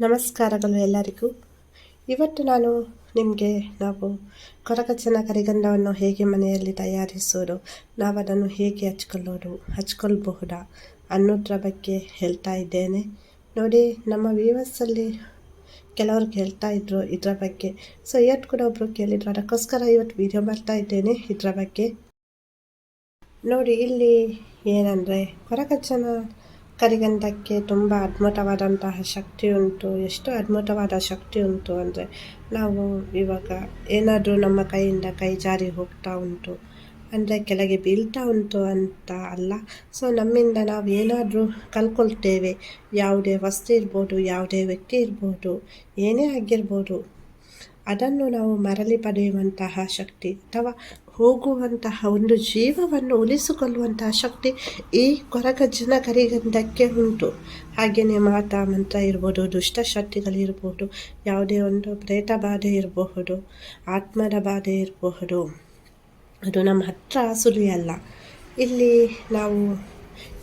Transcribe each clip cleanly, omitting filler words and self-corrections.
ನಮಸ್ಕಾರಗಳು ಎಲ್ಲರಿಗೂ. ಇವತ್ತು ನಾವು ಕೊರಗಜ್ಜನ ಕರಿಗಂಧವನ್ನು ಹೇಗೆ ಮನೆಯಲ್ಲಿ ತಯಾರಿಸೋದು, ನಾವು ಅದನ್ನು ಹೇಗೆ ಹಚ್ಕೊಳ್ಬಹುದಾ ಅನ್ನೋದ್ರ ಬಗ್ಗೆ ಹೇಳ್ತಾ ಇದ್ದೇನೆ. ನೋಡಿ, ನಮ್ಮ ವ್ಯೂವರ್ಸಲ್ಲಿ ಕೆಲವರು ಕೇಳ್ತಾ ಇದ್ರು ಇದರ ಬಗ್ಗೆ. ಸೊ ಇವತ್ತು ಕೂಡ ಒಬ್ಬರು ಕೇಳಿದ್ರು, ಅದಕ್ಕೋಸ್ಕರ ಇವತ್ತು ವಿಡಿಯೋ ಮಾಡ್ತಾ ಇದ್ದೇನೆ ಇದರ ಬಗ್ಗೆ. ನೋಡಿ, ಇಲ್ಲಿ ಏನಂದರೆ ಕೊರಗಜ್ಜನ ಕರಿಗಂಧಕ್ಕೆ ತುಂಬ ಅದ್ಭುತವಾದಂತಹ ಶಕ್ತಿ ಉಂಟು. ಎಷ್ಟು ಅದ್ಭುತವಾದ ಶಕ್ತಿ ಉಂಟು ಅಂದರೆ, ನಾವು ಇವಾಗ ಏನಾದರೂ ನಮ್ಮ ಕೈಯಿಂದ ಕೈ ಜಾರಿ ಹೋಗ್ತಾ ಉಂಟು ಅಂದರೆ ಕೆಳಗೆ ಬೀಳ್ತಾ ಉಂಟು ಅಂತ ಅಲ್ಲ. ಸೊ ನಮ್ಮಿಂದ ನಾವು ಏನಾದರೂ ಕಲ್ಕೊಳ್ತೇವೆ, ಯಾವುದೇ ವಸ್ತು ಇರ್ಬೋದು, ಯಾವುದೇ ವ್ಯಕ್ತಿ ಇರ್ಬೋದು, ಏನೇ ಆಗಿರ್ಬೋದು, ಅದನ್ನು ನಾವು ಮರಳಿ ಪಡೆಯುವಂತಹ ಶಕ್ತಿ ಅಥವಾ ಹೋಗುವಂತಹ ಒಂದು ಜೀವವನ್ನು ಉಳಿಸಿಕೊಳ್ಳುವಂತಹ ಶಕ್ತಿ ಈ ಕೊರಗಜ್ಜನ ಕರಿಗಂಧಕ್ಕೆ ಉಂಟು. ಹಾಗೆಯೇ ಮಾಟ ಮಂತ್ರ ಇರ್ಬೋದು, ದುಷ್ಟಶಕ್ತಿಗಳಿರ್ಬೋದು, ಯಾವುದೇ ಒಂದು ಪ್ರೇತ ಬಾಧೆ ಇರಬಹುದು, ಆತ್ಮದ ಬಾಧೆ ಇರಬಹುದು, ಅದು ನಮ್ಮ ಹತ್ರ ಸುಳಿಯಲ್ಲ. ಇಲ್ಲಿ ನಾವು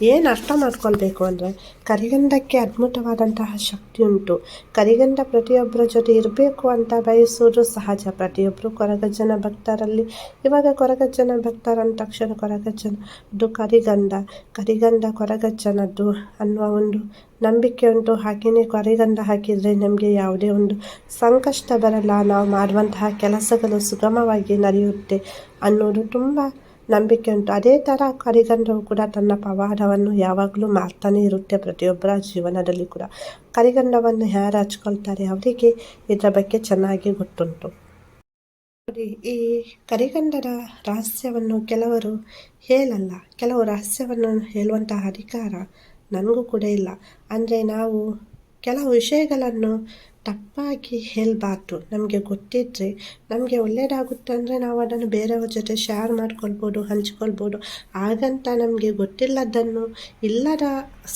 ಏನು ಅರ್ಥ ಮಾಡ್ಕೊಳ್ಬೇಕು ಅಂದರೆ, ಕರಿಗಂಧಕ್ಕೆ ಅದ್ಭುತವಾದಂತಹ ಶಕ್ತಿ ಉಂಟು. ಕರಿಗಂಧ ಪ್ರತಿಯೊಬ್ಬರ ಜೊತೆ ಇರಬೇಕು ಅಂತ ಬಯಸುವುದು ಸಹಜ. ಪ್ರತಿಯೊಬ್ಬರು ಕೊರಗಜ್ಜನ ಭಕ್ತರಲ್ಲಿ ಇವಾಗ ಕೊರಗಜ್ಜನ ಭಕ್ತರ ಅಂದ ತಕ್ಷಣ ಕೊರಗಜ್ಜನದ್ದು ಕರಿಗಂಧ ಕೊರಗಜ್ಜನದ್ದು ಅನ್ನುವ ಒಂದು ನಂಬಿಕೆ ಉಂಟು. ಹಾಗೆಯೇ ಕರಿಗಂಧ ಹಾಕಿದರೆ ನಮಗೆ ಯಾವುದೇ ಒಂದು ಸಂಕಷ್ಟ ಬರಲ್ಲ, ನಾವು ಮಾಡುವಂತಹ ಕೆಲಸಗಳು ಸುಗಮವಾಗಿ ನಡೆಯುತ್ತೆ ಅನ್ನೋದು ತುಂಬ ನಂಬಿಕೆ ಉಂಟು. ಅದೇ ಥರ ಕರಿಗಂಧವು ಕೂಡ ತನ್ನ ಪವಾಡವನ್ನು ಯಾವಾಗಲೂ ಮಾಡ್ತಾನೆ ಇರುತ್ತೆ. ಪ್ರತಿಯೊಬ್ಬರ ಜೀವನದಲ್ಲಿ ಕೂಡ ಕರಿಗಂಧವನ್ನು ಯಾರು ಹಚ್ಕೊಳ್ತಾರೆ ಅವರಿಗೆ ಇದರ ಬಗ್ಗೆ ಚೆನ್ನಾಗಿ ಗೊತ್ತುಂಟು. ನೋಡಿ, ಈ ಕರಿಗಂಧದ ರಹಸ್ಯವನ್ನು ಕೆಲವರು ಹೇಳಲ್ಲ. ಕೆಲವು ರಹಸ್ಯವನ್ನು ಹೇಳುವಂತಹ ಅಧಿಕಾರ ನನಗೂ ಕೂಡ ಇಲ್ಲ. ಅಂದರೆ ನಾವು ಕೆಲವು ವಿಷಯಗಳನ್ನು ತಪ್ಪಾಗಿ ಹೇಳಬಾರ್ದು. ನಮಗೆ ಗೊತ್ತಿದ್ದರೆ ನಮಗೆ ಒಳ್ಳೆಯದಾಗುತ್ತೆ ಅಂದರೆ ನಾವು ಅದನ್ನು ಬೇರೆಯವ್ರ ಜೊತೆ ಶೇರ್ ಮಾಡ್ಕೊಳ್ಬೋದು, ಹಂಚ್ಕೊಳ್ಬೋದು. ಹಾಗಂತ ನಮಗೆ ಗೊತ್ತಿಲ್ಲದನ್ನು, ಇಲ್ಲದ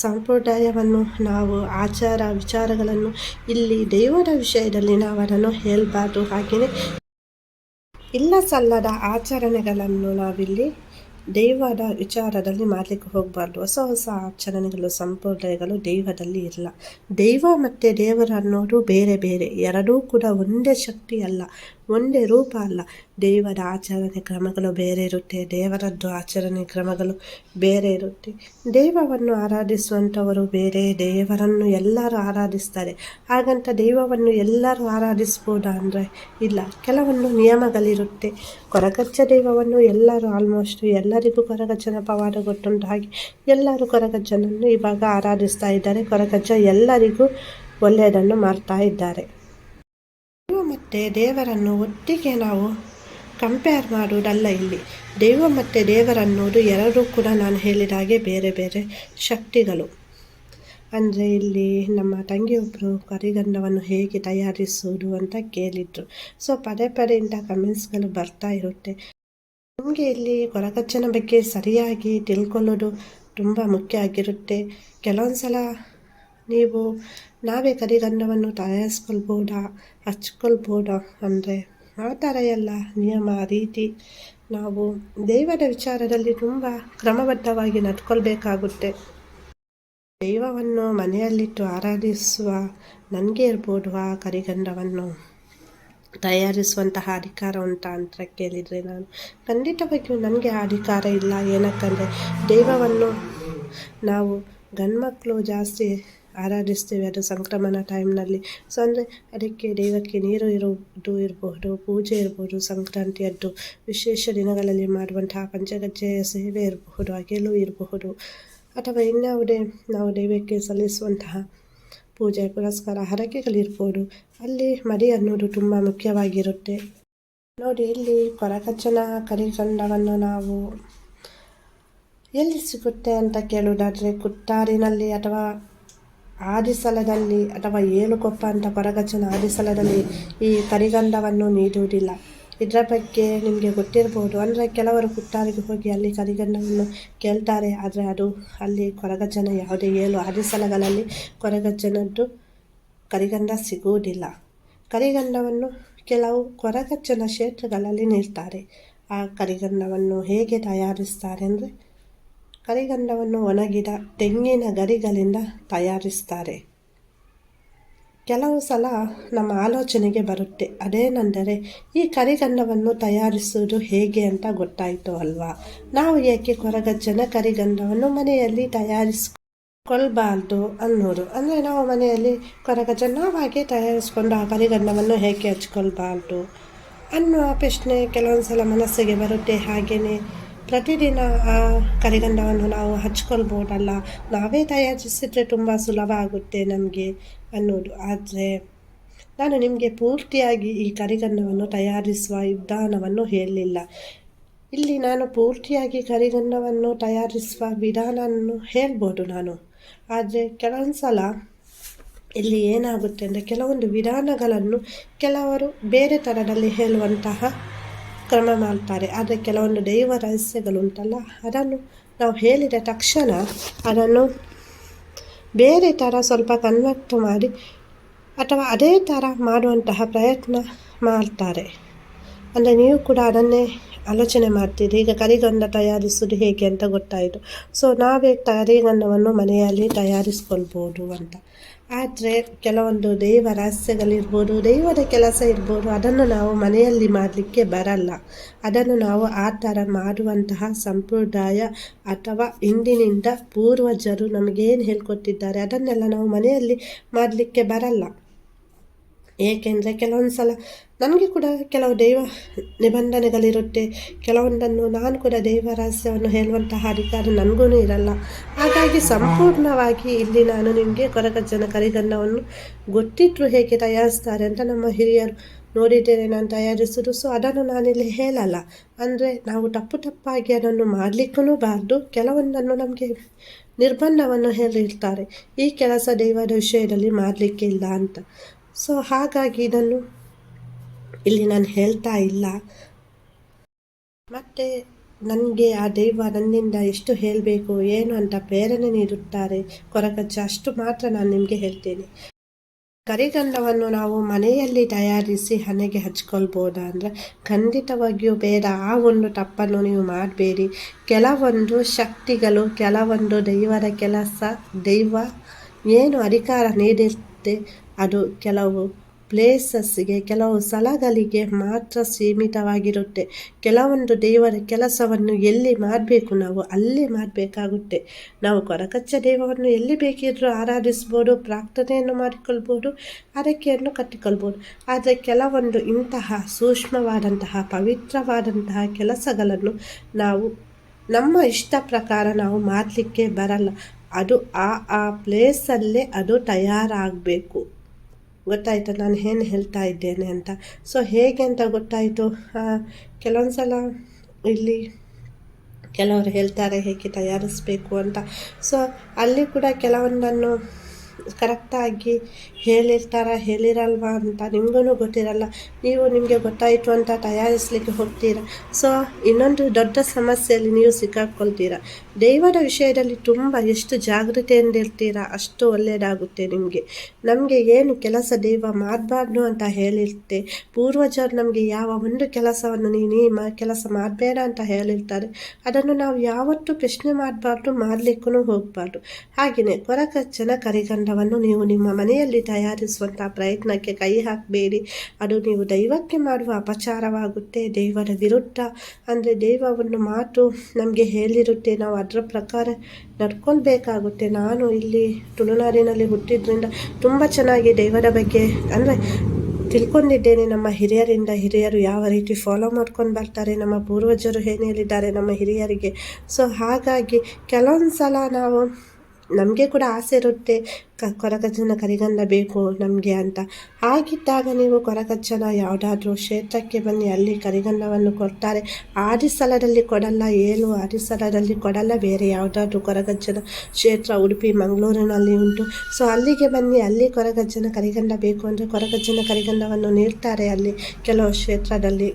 ಸಂಪ್ರದಾಯವನ್ನು, ನಾವು ಆಚಾರ ವಿಚಾರಗಳನ್ನು ಇಲ್ಲಿ ದೈವದ ವಿಷಯದಲ್ಲಿ ನಾವು ಅದನ್ನು ಹೇಳಬಾರ್ದು. ಹಾಗೆಯೇ ಇಲ್ಲ ಸಲ್ಲದ ಆಚರಣೆಗಳನ್ನು ನಾವಿಲ್ಲಿ ದೈವದ ವಿಚಾರದಲ್ಲಿ ಮಾಡಲಿಕ್ಕೆ ಹೋಗಬಾರ್ದು. ಹೊಸ ಹೊಸ ಆಚರಣೆಗಳು, ಸಂಪ್ರದಾಯಗಳು ದೈವದಲ್ಲಿ ಇಲ್ಲ. ದೈವ ಮತ್ತು ದೇವರು ಅನ್ನೋದು ಬೇರೆ ಬೇರೆ, ಎರಡೂ ಕೂಡ ಒಂದೇ ಶಕ್ತಿ ಅಲ್ಲ, ಒಂದೇ ರೂಪ ಅಲ್ಲ. ದೈವದ ಆಚರಣೆ ಕ್ರಮಗಳು ಬೇರೆ ಇರುತ್ತೆ, ದೇವರದ್ದು ಆಚರಣೆ ಕ್ರಮಗಳು ಬೇರೆ ಇರುತ್ತೆ. ದೈವವನ್ನು ಆರಾಧಿಸುವಂಥವರು ಬೇರೆ, ದೇವರನ್ನು ಎಲ್ಲರೂ ಆರಾಧಿಸ್ತಾರೆ. ಹಾಗಂತ ದೈವವನ್ನು ಎಲ್ಲರೂ ಆರಾಧಿಸ್ಬೋದಾ ಅಂದರೆ ಇಲ್ಲ, ಕೆಲವೊಂದು ನಿಯಮಗಳಿರುತ್ತೆ. ಕೊರಗಜ್ಜ ದೈವವನ್ನು ಆಲ್ಮೋಸ್ಟ್ ಎಲ್ಲರಿಗೂ ಕೊರಗಜ್ಜನ ಪವಾಡ ಗೊತ್ತುಂಟು. ಹಾಗೆ ಎಲ್ಲರೂ ಕೊರಗಜ್ಜನನ್ನು ಇವಾಗ ಆರಾಧಿಸ್ತಾ ಇದ್ದಾರೆ. ಕೊರಗಜ್ಜ ಎಲ್ಲರಿಗೂ ಒಳ್ಳೆಯದನ್ನು ಮಾಡ್ತಾ ಇದ್ದಾರೆ. ದೈವ ಮತ್ತು ದೇವರನ್ನು ಒಟ್ಟಿಗೆ ನಾವು ಕಂಪೇರ್ ಮಾಡುವುದಲ್ಲ. ಇಲ್ಲಿ ದೈವ ಮತ್ತು ದೇವರನ್ನುವುದು ಎರಡೂ ಕೂಡ ನಾನು ಹೇಳಿದ ಹಾಗೆ ಬೇರೆ ಬೇರೆ ಶಕ್ತಿಗಳು. ಅಂದರೆ ಇಲ್ಲಿ ನಮ್ಮ ತಂಗಿಯೊಬ್ಬರು ಕರಿಗಂಧವನ್ನು ಹೇಗೆ ತಯಾರಿಸುವುದು ಅಂತ ಕೇಳಿದ್ರು. ಸೊ ಪದೇ ಪದೇ ಇಂಥ ಕಮೆಂಟ್ಸ್ಗಳು ಬರ್ತಾ ಇರುತ್ತೆ. ನಿಮಗೆ ಇಲ್ಲಿ ಕೊರಗಜ್ಜನ ಬಗ್ಗೆ ಸರಿಯಾಗಿ ತಿಳ್ಕೊಳ್ಳೋದು ತುಂಬ ಮುಖ್ಯ ಆಗಿರುತ್ತೆ. ಕೆಲವೊಂದು ಸಲ ನೀವು ನಾವೇ ಕರಿಗಂಧವನ್ನು ತಯಾರಿಸ್ಕೊಳ್ಬೋದಾ, ಹಚ್ಕೊಳ್ಬೋದಾ ಅಂದರೆ ಆ ಥರ ಎಲ್ಲ ನಿಯಮ ರೀತಿ ನಾವು ದೈವದ ವಿಚಾರದಲ್ಲಿ ತುಂಬ ಕ್ರಮಬದ್ಧವಾಗಿ ನಡ್ಕೊಳ್ಬೇಕಾಗುತ್ತೆ. ದೈವವನ್ನು ಮನೆಯಲ್ಲಿಟ್ಟು ಆರಾಧಿಸುವ ನನಗೆ ಇರ್ಬೋದು ಆ ಕರಿಗಂಧವನ್ನು ತಯಾರಿಸುವಂತಹ ಅಧಿಕಾರ ಉಂಟಾ ಅಂತ ಕೇಳಿದರೆ ನಾನು ಖಂಡಿತವಾಗಿಯೂ ನನಗೆ ಆ ಅಧಿಕಾರ ಇಲ್ಲ. ಏನಕ್ಕಂದರೆ ದೈವವನ್ನು ನಾವು ಗಂಡ್ಮಕ್ಕಳು ಜಾಸ್ತಿ ಆರಾಧಿಸ್ತೇವೆ, ಅದು ಸಂಕ್ರಮಣ ಟೈಮ್ನಲ್ಲಿ. ಸೊ ಅಂದರೆ ಅದಕ್ಕೆ ದೈವಕ್ಕೆ ನೀರು ಇರಬಹುದು, ಪೂಜೆ ಇರ್ಬೋದು, ಸಂಕ್ರಾಂತಿಯದ್ದು ವಿಶೇಷ ದಿನಗಳಲ್ಲಿ ಮಾಡುವಂತಹ ಪಂಚಗಜ್ಜೆಯ ಸೇವೆ ಇರಬಹುದು, ಅಗೆಲು ಇರಬಹುದು, ಅಥವಾ ಇನ್ಯಾವುದೇ ನಾವು ದೈವಕ್ಕೆ ಸಲ್ಲಿಸುವಂತಹ ಪೂಜೆ ಪುರಸ್ಕಾರ ಹರಕೆಗಳಿರ್ಬೋದು. ಅಲ್ಲಿ ಮಡಿ ಅನ್ನೋದು ತುಂಬ ಮುಖ್ಯವಾಗಿರುತ್ತೆ. ನೋಡಿ, ಇಲ್ಲಿ ಕೊರಗಜ್ಜನ ಕರಿಗಂಧವನ್ನು ನಾವು ಎಲ್ಲಿ ಸಿಗುತ್ತೆ ಅಂತ ಕೇಳುವುದಾದರೆ ಕುಟ್ಟಾರಿನಲ್ಲಿ ಅಥವಾ ಆದಿಸ್ಥಳದಲ್ಲಿ ಅಥವಾ ಏಳುಕೊಪ್ಪ ಅಂತ ಕೊರಗಜ್ಜನ ಆದಿಸ್ಥಳದಲ್ಲಿ ಈ ಕರಿಗಂಧವನ್ನು ನೀಡುವುದಿಲ್ಲ. ಇದರ ಬಗ್ಗೆ ನಿಮಗೆ ಗೊತ್ತಿರ್ಬೋದು. ಅಂದರೆ ಕೆಲವರು ಕುಟ್ಟಾರಿಗೆ ಹೋಗಿ ಅಲ್ಲಿ ಕರಿಗಂಧವನ್ನು ಕೇಳ್ತಾರೆ, ಆದರೆ ಅದು ಅಲ್ಲಿ ಕೊರಗಜ್ಜನ ಯಾವುದೇ ಆದಿಸ್ಥಳಗಳಲ್ಲಿ ಕೊರಗಜ್ಜನದ್ದು ಕರಿಗಂಧ ಸಿಗುವುದಿಲ್ಲ. ಕರಿಗಂಧವನ್ನು ಕೆಲವು ಕೊರಗಜ್ಜನ ಕ್ಷೇತ್ರಗಳಲ್ಲಿ ನೀಡ್ತಾರೆ. ಆ ಕರಿಗಂಧವನ್ನು ಹೇಗೆ ತಯಾರಿಸ್ತಾರೆ ಅಂದರೆ, ಕರಿಗಂಧವನ್ನು ಒಣಗಿದ ತೆಂಗಿನ ಗರಿಗಳಿಂದ ತಯಾರಿಸ್ತಾರೆ. ಕೆಲವು ಸಲ ನಮ್ಮ ಆಲೋಚನೆಗೆ ಬರುತ್ತೆ, ಅದೇನೆಂದರೆ ಈ ಕರಿಗಂಡವನ್ನು ತಯಾರಿಸುವುದು ಹೇಗೆ ಅಂತ ಗೊತ್ತಾಯಿತು ಅಲ್ವಾ. ನಾವು ಏಕೆ ಕೊರಗಜ್ಜನ ಕರಿಗಂಡವನ್ನು ಮನೆಯಲ್ಲಿ ತಯಾರಿಸಿಕೊಳ್ಬಾರ್ದು ಅನ್ನೋದು. ಅಂದರೆ ನಾವು ಮನೆಯಲ್ಲಿ ಕೊರಗಜ್ಜ ನಾವಾಗೆ ತಯಾರಿಸ್ಕೊಂಡು ಆ ಕರಿಗಂಡವನ್ನು ಹೇಗೆ ಹಚ್ಕೊಳ್ಬಾರ್ದು ಅನ್ನುವ ಪ್ರಶ್ನೆ ಕೆಲವೊಂದು ಸಲ ಮನಸ್ಸಿಗೆ ಬರುತ್ತೆ. ಹಾಗೆಯೇ ಪ್ರತಿದಿನ ಆ ಕರಿಗಂಡವನ್ನು ನಾವು ಹಚ್ಕೊಳ್ಬೋದಲ್ಲ, ನಾವೇ ತಯಾರಿಸಿದರೆ ತುಂಬ ಸುಲಭ ಆಗುತ್ತೆ ನಮಗೆ ಅನ್ನೋದು. ಆದರೆ ನಾನು ನಿಮಗೆ ಪೂರ್ತಿಯಾಗಿ ಈ ಕರಿಗಂಡವನ್ನು ತಯಾರಿಸುವ ವಿಧಾನವನ್ನು ಹೇಳಲಿಲ್ಲ. ಇಲ್ಲಿ ನಾನು ಪೂರ್ತಿಯಾಗಿ ಕರಿಗಂಡವನ್ನು ತಯಾರಿಸುವ ವಿಧಾನವನ್ನು ಹೇಳ್ಬೋದು ನಾನು. ಆದರೆ ಕೆಲವೊಂದು ಸಲ ಇಲ್ಲಿ ಏನಾಗುತ್ತೆ ಅಂದರೆ ಕೆಲವೊಂದು ವಿಧಾನಗಳನ್ನು ಕೆಲವರು ಬೇರೆ ಥರದಲ್ಲಿ ಹೇಳುವಂತಹ ಕ್ರಮ ಮಾಡ್ತಾರೆ. ಆದರೆ ಕೆಲವೊಂದು ದೈವ ರಹಸ್ಯಗಳುಂಟಲ್ಲ, ಅದನ್ನು ನಾವು ಹೇಳಿದ ತಕ್ಷಣ ಅದನ್ನು ಬೇರೆ ಥರ ಸ್ವಲ್ಪ ಕನ್ವರ್ಟ್ ಮಾಡಿ ಅಥವಾ ಅದೇ ಥರ ಮಾಡುವಂತಹ ಪ್ರಯತ್ನ ಮಾಡ್ತಾರೆ. ಅಂದರೆ ನೀವು ಕೂಡ ಅದನ್ನೇ ಆಲೋಚನೆ ಮಾಡ್ತೀರಿ. ಈಗ ಕರಿಗಂಡ ತಯಾರಿಸೋದು ಹೇಗೆ ಅಂತ ಗೊತ್ತಾಯಿತು, ಸೊ ನಾವೇ ಕರಿಗಂಡವನ್ನು ಮನೆಯಲ್ಲಿ ತಯಾರಿಸ್ಕೊಳ್ಬೋದು ಅಂತ. ಆದರೆ ಕೆಲವೊಂದು ದೈವ ರಹಸ್ಯಗಳಿರ್ಬೋದು, ದೈವದ ಕೆಲಸ ಇರ್ಬೋದು, ಅದನ್ನು ನಾವು ಮನೆಯಲ್ಲಿ ಮಾಡಲಿಕ್ಕೆ ಬರಲ್ಲ. ಅದನ್ನು ನಾವು ಆ ಥರ ಮಾಡುವಂತಹ ಸಂಪ್ರದಾಯ ಅಥವಾ ಇಂದಿನಿಂದ ಪೂರ್ವಜರು ನಮಗೇನು ಹೇಳ್ಕೊಟ್ಟಿದ್ದಾರೆ ಅದನ್ನೆಲ್ಲ ನಾವು ಮನೆಯಲ್ಲಿ ಮಾಡಲಿಕ್ಕೆ ಬರಲ್ಲ. ಏಕೆಂದರೆ ಕೆಲವೊಂದು ಸಲ ನನಗೆ ಕೂಡ ಕೆಲವು ದೈವ ನಿಬಂಧನೆಗಳಿರುತ್ತೆ. ಕೆಲವೊಂದನ್ನು ನಾನು ಕೂಡ ದೈವ ರಹಸ್ಯವನ್ನು ಹೇಳುವಂತಹ ಅಧಿಕಾರ ನನಗೂ ಇರಲ್ಲ. ಹಾಗಾಗಿ ಸಂಪೂರ್ಣವಾಗಿ ಇಲ್ಲಿ ನಾನು ನಿಮಗೆ ಕೊರಗಜ್ಜನ ಕರಿಗಂಡವನ್ನು ಗೊತ್ತಿಟ್ಟರು ಹೇಗೆ ತಯಾರಿಸ್ತಾರೆ ಅಂತ ನಮ್ಮ ಹಿರಿಯರು ನೋಡಿದ್ದೇನೆ ನಾನು ತಯಾರಿಸೋದು. ಸೊ ಅದನ್ನು ನಾನಿಲ್ಲಿ ಹೇಳಲ್ಲ. ಅಂದರೆ ನಾವು ತಪ್ಪಾಗಿ ಅದನ್ನು ಮಾಡಲಿಕ್ಕೂ ಬಾರ್ದು. ಕೆಲವೊಂದನ್ನು ನಮಗೆ ನಿರ್ಬಂಧವನ್ನು ಹೇಳಿರ್ತಾರೆ, ಈ ಕೆಲಸ ದೈವದ ವಿಷಯದಲ್ಲಿ ಮಾಡಲಿಕ್ಕೆ ಇಲ್ಲ ಅಂತ. ಸೊ ಹಾಗಾಗಿ ಇದನ್ನು ಇಲ್ಲಿ ನಾನು ಹೇಳ್ತಾ ಇಲ್ಲ. ಮತ್ತು ನನಗೆ ಆ ದೈವ ನನ್ನಿಂದ ಎಷ್ಟು ಹೇಳಬೇಕು ಏನು ಅಂತ ಪ್ರೇರಣೆ ನೀಡುತ್ತಾರೆ ಕೊರಗಜ್ಜ, ಅಷ್ಟು ಮಾತ್ರ ನಾನು ನಿಮಗೆ ಹೇಳ್ತೇನೆ. ಕರಿಗಂಡವನ್ನು ನಾವು ಮನೆಯಲ್ಲಿ ತಯಾರಿಸಿ ಹಣೆಗೆ ಹಚ್ಕೊಳ್ಬೋದಾ ಅಂದರೆ ಖಂಡಿತವಾಗಿಯೂ ಬೇಡ. ಆ ಒಂದು ತಪ್ಪನ್ನು ನೀವು ಮಾಡಬೇಡಿ. ಕೆಲವೊಂದು ಶಕ್ತಿಗಳು, ಕೆಲವೊಂದು ದೈವದ ಕೆಲಸ, ದೈವ ಏನು ಅಧಿಕಾರ ನೀಡಿರುತ್ತೆ ಅದು ಕೆಲವು ಪ್ಲೇಸಸ್ಸಿಗೆ, ಕೆಲವು ಸ್ಥಳಗಳಿಗೆ ಮಾತ್ರ ಸೀಮಿತವಾಗಿರುತ್ತೆ. ಕೆಲವೊಂದು ದೇವರ ಕೆಲಸವನ್ನು ಎಲ್ಲಿ ಮಾಡಬೇಕು ನಾವು ಅಲ್ಲಿ ಮಾಡಬೇಕಾಗುತ್ತೆ. ನಾವು ಕೊರಗಜ್ಜ ದೈವವನ್ನು ಎಲ್ಲಿ ಬೇಕಿದ್ರೂ ಆರಾಧಿಸ್ಬೋದು, ಪ್ರಾರ್ಥನೆಯನ್ನು ಮಾಡಿಕೊಳ್ಬೋದು, ಹರಕೆಯನ್ನು ಕಟ್ಟಿಕೊಳ್ಬೋದು. ಆದರೆ ಕೆಲವೊಂದು ಇಂತಹ ಸೂಕ್ಷ್ಮವಾದಂತಹ ಪವಿತ್ರವಾದಂತಹ ಕೆಲಸಗಳನ್ನು ನಾವು ನಮ್ಮ ಇಷ್ಟ ಪ್ರಕಾರ ನಾವು ಮಾಡಲಿಕ್ಕೆ ಬರಲ್ಲ. ಅದು ಆ ಪ್ಲೇಸಲ್ಲೇ ಅದು ತಯಾರಾಗಬೇಕು. ಗೊತ್ತಾಯಿತು ನಾನು ಏನು ಹೇಳ್ತಾ ಇದ್ದೇನೆ ಅಂತ. ಸೊ ಹೇಗೆ ಅಂತ ಗೊತ್ತಾಯಿತು. ಕೆಲವೊಂದು ಸಲ ಇಲ್ಲಿ ಕೆಲವರು ಹೇಳ್ತಾರೆ ಹೇಗೆ ತಯಾರಿಸಬೇಕು ಅಂತ. ಸೊ ಅಲ್ಲಿ ಕೂಡ ಕೆಲವೊಂದನ್ನು ಕರೆಕ್ಟಾಗಿ ಹೇಳಿರಲ್ವಾ ಅಂತ ನಿಮಗೂ ಗೊತ್ತಿರಲ್ಲ. ನೀವು ನಿಮಗೆ ಗೊತ್ತಾಯಿತು ಅಂತ ತಯಾರಿಸಲಿಕ್ಕೆ ಹೋಗ್ತೀರ. ಸೊ ಇನ್ನೊಂದು ದೊಡ್ಡ ಸಮಸ್ಯೆಯಲ್ಲಿ ನೀವು ಸಿಕ್ಕಾಕ್ಕೊಳ್ತೀರ. ದೈವದ ವಿಷಯದಲ್ಲಿ ತುಂಬ ಎಷ್ಟು ಜಾಗೃತೆಯಿಂದ ಇರ್ತೀರ ಅಷ್ಟು ಒಳ್ಳೆಯದಾಗುತ್ತೆ ನಿಮಗೆ. ನಮಗೆ ಏನು ಕೆಲಸ ದೈವ ಮಾಡಬಾರ್ದು ಅಂತ ಹೇಳಿರುತ್ತೆ. ಪೂರ್ವಜರು ನಮಗೆ ಯಾವ ಒಂದು ಕೆಲಸವನ್ನು ನೀನು ಕೆಲಸ ಮಾಡಬೇಡ ಅಂತ ಹೇಳಿರ್ತಾರೆ. ಅದನ್ನು ನಾವು ಯಾವತ್ತೂ ಪ್ರಶ್ನೆ ಮಾಡಬಾರ್ದು, ಮಾಡಲಿಕ್ಕೂ ಹೋಗಬಾರ್ದು. ಹಾಗೆಯೇ ಕೊರಗಜ್ಜನ ಕರಿಗಂಡವನ್ನು ನೀವು ನಿಮ್ಮ ಮನೆಯಲ್ಲಿ ತಯಾರಿಸುವಂಥ ಪ್ರಯತ್ನಕ್ಕೆ ಕೈ ಹಾಕಬೇಡಿ. ಅದು ನೀವು ದೈವಕ್ಕೆ ಮಾಡುವ ಅಪಚಾರವಾಗುತ್ತೆ, ದೈವದ ವಿರುದ್ಧ. ಅಂದರೆ ದೈವ ಒಂದು ಮಾತು ನಮಗೆ ಹೇಳಿರುತ್ತೆ, ನಾವು ಅದರ ಪ್ರಕಾರ ನಡ್ಕೊಳ್ಬೇಕಾಗುತ್ತೆ. ನಾನು ಇಲ್ಲಿ ತುಳುನಾಡಿನಲ್ಲಿ ಹುಟ್ಟಿದ್ರಿಂದ ತುಂಬ ಚೆನ್ನಾಗಿ ದೈವದ ಬಗ್ಗೆ ಅಂದರೆ ತಿಳ್ಕೊಂಡಿದ್ದೇನೆ. ನಮ್ಮ ಹಿರಿಯರಿಂದ, ಹಿರಿಯರು ಯಾವ ರೀತಿ ಫಾಲೋ ಮಾಡ್ಕೊಂಡು ಬರ್ತಾರೆ, ನಮ್ಮ ಪೂರ್ವಜರು ಏನು ಹೇಳಿದ್ದಾರೆ ನಮ್ಮ ಹಿರಿಯರಿಗೆ. ಸೊ ಹಾಗಾಗಿ ಕೆಲವೊಂದು ಸಲ ನಮಗೆ ಕೂಡ ಆಸೆ ಇರುತ್ತೆ ಕೊರಗಜ್ಜನ ಕರಿಗಂಡ ಬೇಕು ನಮಗೆ ಅಂತ. ಹಾಗಿದ್ದಾಗ ನೀವು ಕೊರಗಜ್ಜನ ಯಾವುದಾದ್ರೂ ಕ್ಷೇತ್ರಕ್ಕೆ ಬನ್ನಿ, ಅಲ್ಲಿ ಕರಿಗಂಡವನ್ನು ಕೊಡ್ತಾರೆ. ಆದಿ ಸ್ಥಳದಲ್ಲಿ ಕೊಡಲ್ಲ, 7 ಆದಿ ಸ್ಥಳದಲ್ಲಿ ಕೊಡಲ್ಲ. ಬೇರೆ ಯಾವುದಾದ್ರೂ ಕೊರಗಜ್ಜನ ಕ್ಷೇತ್ರ ಉಡುಪಿ ಮಂಗಳೂರಿನಲ್ಲಿ ಉಂಟು. ಸೊ ಅಲ್ಲಿಗೆ ಬನ್ನಿ, ಅಲ್ಲಿ ಕೊರಗಜ್ಜನ ಕರಿಗಂಡ ಬೇಕು ಅಂದರೆ ಕೊರಗಜ್ಜನ ಕರಿಗಂಡವನ್ನು ನೀಡ್ತಾರೆ ಅಲ್ಲಿ ಕೆಲವು ಕ್ಷೇತ್ರದಲ್ಲಿ.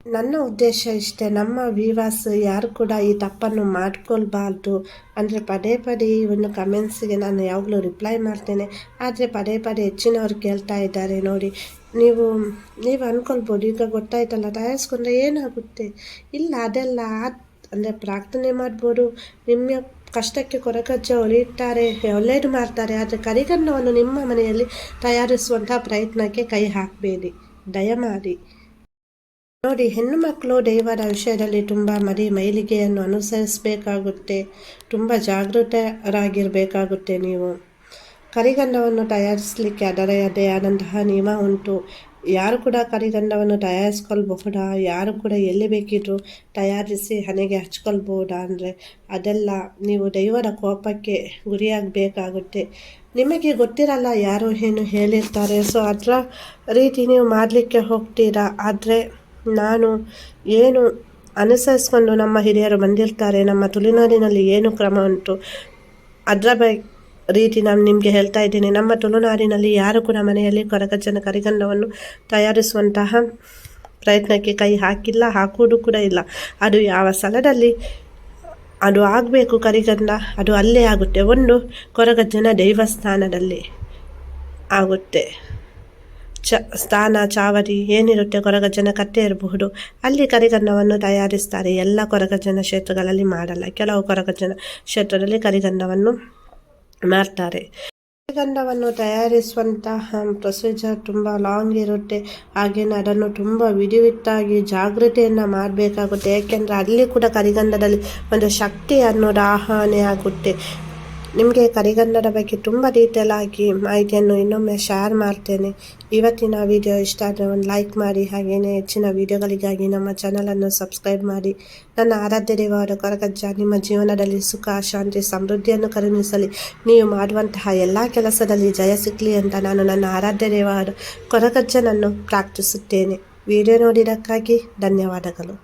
ನನ್ನ ಉದ್ದೇಶ ಇಷ್ಟೇ, ನಮ್ಮ ವಿವಾಸ್ ಯಾರು ಕೂಡ ಈ ತಪ್ಪನ್ನು ಮಾಡ್ಕೊಳ್ಬಾರ್ದು. ಅಂದರೆ ಪದೇ ಈ ಒಂದು ಕಮೆಂಟ್ಸಿಗೆ ನಾನು ಯಾವಾಗಲೂ ರಿಪ್ಲೈ ಮಾಡ್ತೇನೆ. ಆದರೆ ಪದೇ ಹೆಚ್ಚಿನವ್ರು ಕೇಳ್ತಾ ಇದ್ದಾರೆ ನೋಡಿ. ನೀವು ಅಂದ್ಕೊಳ್ಬೋದು ಈಗ ಗೊತ್ತಾಯ್ತಲ್ಲ ತಯಾರಿಸ್ಕೊಂಡ್ರೆ ಏನಾಗುತ್ತೆ. ಇಲ್ಲ, ಅದೆಲ್ಲ ಅಂದರೆ ಪ್ರಾರ್ಥನೆ ಮಾಡ್ಬೋದು, ನಿಮ್ಮ ಕಷ್ಟಕ್ಕೆ ಕೊರಗಜ್ಜ ಹೊಲಿಯುತ್ತಾರೆ, ಒಳ್ಳೆಯದು ಮಾಡ್ತಾರೆ. ಆದರೆ ಕರಿಗನ್ನವನ್ನು ನಿಮ್ಮ ಮನೆಯಲ್ಲಿ ತಯಾರಿಸುವಂತಹ ಪ್ರಯತ್ನಕ್ಕೆ ಕೈ ಹಾಕಬೇಡಿ ದಯಮಾಡಿ. ನೋಡಿ, ಹೆಣ್ಣು ಮಕ್ಕಳು ದೇವರ ವಿಷಯದಲ್ಲಿ ತುಂಬ ಮೈಲಿಗೆಯನ್ನು ಅನುಸರಿಸಬೇಕಾಗುತ್ತೆ, ತುಂಬ ಜಾಗೃತರಾಗಿರಬೇಕಾಗುತ್ತೆ. ನೀವು ಕರಿಗನ್ನವನ್ನು ತಯಾರಿಸಲಿಕ್ಕೆ ಅದರದೇ ಆದಂತಹ ನಿಯಮ ಉಂಟು. ಯಾರು ಕೂಡ ಕರಿಗನ್ನವನ್ನು ತಯಾರಿಸ್ಕೊಳ್ಬಹುದಾ, ಯಾರು ಕೂಡ ಎಲ್ಲಿ ಬೇಕಿದ್ರು ತಯಾರಿಸಿ ಹಣೆಗೆ ಹಚ್ಕೊಳ್ಬಹುದಾ ಅಂದರೆ ಅದೆಲ್ಲ ನೀವು ದೇವರ ಕೋಪಕ್ಕೆ ಗುರಿಯಾಗಬೇಕಾಗುತ್ತೆ. ನಿಮಗೆ ಗೊತ್ತಿರಲ್ಲ ಯಾರು ಏನು ಹೇಳಿರ್ತಾರೆ, ಸೊ ಅದರ ರೀತಿ ನೀವು ಮಾಡಲಿಕ್ಕೆ ಹೋಗ್ತೀರಾ. ಆದರೆ ನಾನು ಏನು ಅನುಸರಿಸ್ಕೊಂಡು ನಮ್ಮ ಹಿರಿಯರು ಬಂದಿರ್ತಾರೆ, ನಮ್ಮ ತುಳುನಾಡಿನಲ್ಲಿ ಏನು ಕ್ರಮ ಉಂಟು ಅದರ ರೀತಿ ನಾನು ನಿಮಗೆ ಹೇಳ್ತಾ ಇದ್ದೀನಿ. ನಮ್ಮ ತುಳುನಾಡಿನಲ್ಲಿ ಯಾರು ಕೂಡ ಮನೆಯಲ್ಲಿ ಕೊರಗಜ್ಜನ ಕರಿಗನ್ನವನ್ನು ತಯಾರಿಸುವಂತಹ ಪ್ರಯತ್ನಕ್ಕೆ ಕೈ ಹಾಕಿಲ್ಲ, ಹಾಕುವುದು ಕೂಡ ಇಲ್ಲ. ಅದು ಯಾವ ಸ್ಥಳದಲ್ಲಿ ಅದು ಆಗಬೇಕು ಕರಿಗನ್ನ, ಅದು ಅಲ್ಲೇ ಆಗುತ್ತೆ. ಒಂದು ಕೊರಗಜ್ಜನ ದೇವಸ್ಥಾನದಲ್ಲಿ ಆಗುತ್ತೆ. ಸ್ಥಾನ ಚಾವಡಿ ಏನಿರುತ್ತೆ, ಕೊರಗಜ್ಜನ ಕಟ್ಟೆ ಇರಬಹುದು, ಅಲ್ಲಿ ಕರಿಗನ್ನವನ್ನು ತಯಾರಿಸ್ತಾರೆ. ಎಲ್ಲ ಕೊರಗಜ್ಜನ ಕ್ಷೇತ್ರಗಳಲ್ಲಿ ಮಾಡಲ್ಲ, ಕೆಲವು ಕೊರಗಜ್ಜನ ಕ್ಷೇತ್ರದಲ್ಲಿ ಕರಿಗನ್ನವನ್ನು ಮಾಡ್ತಾರೆ. ಕರಿಗನ್ನವನ್ನು ತಯಾರಿಸುವಂತಹ ಪ್ರೊಸೀಜರ್ ತುಂಬ ಲಾಂಗ್ ಇರುತ್ತೆ. ಹಾಗೆಯೇ ಅದನ್ನು ತುಂಬ ವಿಧಿವಿತ್ತಾಗಿ ಜಾಗೃತೆಯನ್ನು ಮಾಡಬೇಕಾಗುತ್ತೆ. ಏಕೆಂದರೆ ಅಲ್ಲಿ ಕೂಡ ಕರಿಗನ್ನದಲ್ಲಿ ಒಂದು ಶಕ್ತಿ ಅನ್ನೋದು ಆಹ್ವಾನ ಆಗುತ್ತೆ. ನಿಮಗೆ ಕರಿಗನ್ನದ ಬಗ್ಗೆ ತುಂಬ ಡೀಟೇಲ್ ಆಗಿ ಮಾಹಿತಿಯನ್ನು ಇನ್ನೊಮ್ಮೆ ಶೇರ್ ಮಾಡ್ತೇನೆ. ಇವತ್ತಿನ ವಿಡಿಯೋ ಇಷ್ಟ ಆದರೆ ಒಂದು ಲೈಕ್ ಮಾಡಿ, ಹಾಗೆಯೇ ಹೆಚ್ಚಿನ ವಿಡಿಯೋಗಳಿಗಾಗಿ ನಮ್ಮ ಚಾನಲನ್ನು ಸಬ್ಸ್ಕ್ರೈಬ್ ಮಾಡಿ. ನನ್ನ ಆರಾಧ್ಯ ದೇವರ ಕೊರಗಜ್ಜ ನಿಮ್ಮ ಜೀವನದಲ್ಲಿ ಸುಖ, ಶಾಂತಿ, ಸಮೃದ್ಧಿಯನ್ನು ಕರುಣಿಸಲಿ. ನೀವು ಮಾಡುವಂತಹ ಎಲ್ಲ ಕೆಲಸದಲ್ಲಿ ಜಯ ಸಿಗಲಿ ಅಂತ ನಾನು ನನ್ನ ಆರಾಧ್ಯ ದೇವರ ಕೊರಗಜ್ಜನನ್ನು ಪ್ರಾರ್ಥಿಸುತ್ತೇನೆ. ವಿಡಿಯೋ ನೋಡಿದ್ದಕ್ಕಾಗಿ ಧನ್ಯವಾದಗಳು.